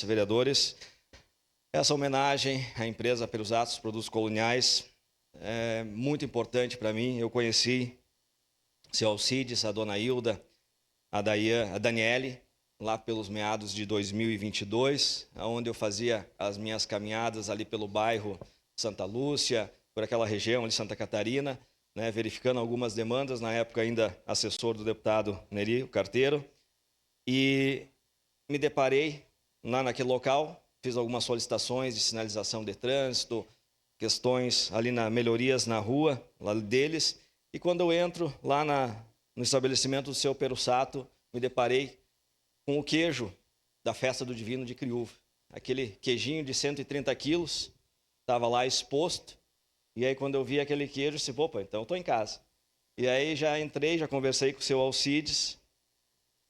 vereadores, essa homenagem à empresa Pelos Atos Produtos Coloniais é muito importante para mim. Eu conheci seu Alcides, a dona Hilda, a Daniele, lá pelos meados de 2022, onde eu fazia as minhas caminhadas ali pelo bairro Santa Lúcia, por aquela região de Santa Catarina, né, verificando algumas demandas, na época ainda assessor do deputado Neri, o carteiro, e me deparei lá naquele local, fiz algumas solicitações de sinalização de trânsito, questões ali melhorias na rua lá deles, e quando eu entro lá no estabelecimento do seu Perussato, me deparei com o queijo da Festa do Divino de Criúva. Aquele queijinho de 130 quilos, estava lá exposto, e aí quando eu vi aquele queijo, eu disse, opa, então eu estou em casa. E aí já entrei, já conversei com o seu Alcides,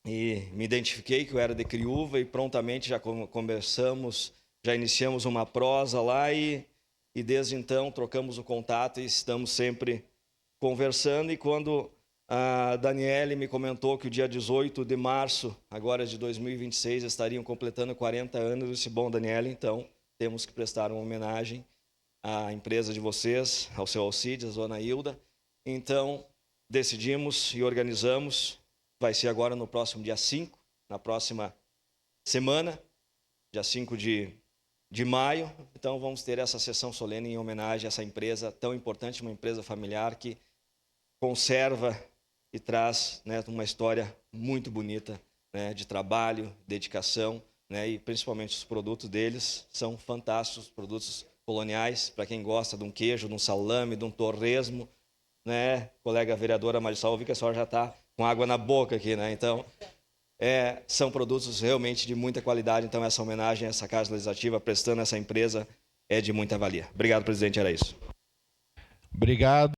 e me identifiquei que eu era de Criúva, e prontamente já conversamos, já iniciamos uma prosa lá, e desde então trocamos o contato e estamos sempre conversando. E quando a Daniele me comentou que o dia 18 de março, agora de 2026, estariam completando 40 anos, eu disse, bom, Daniele, então temos que prestar uma homenagem à empresa de vocês, ao seu Alcides, a dona Hilda. Então, decidimos e organizamos, vai ser agora no próximo dia 5, na próxima semana, dia 5 de maio. Então, vamos ter essa sessão solene em homenagem a essa empresa tão importante, uma empresa familiar que conserva e traz, né, uma história muito bonita, né, de trabalho, dedicação, né, e principalmente os produtos deles são fantásticos, produtos coloniais, para quem gosta de um queijo, de um salame, de um torresmo, né, colega vereadora Marisol, eu vi que a senhora já está com água na boca aqui, né, então são produtos realmente de muita qualidade. Então essa homenagem a essa Casa Legislativa, prestando essa empresa, é de muita valia. Obrigado, presidente, era isso. Obrigado.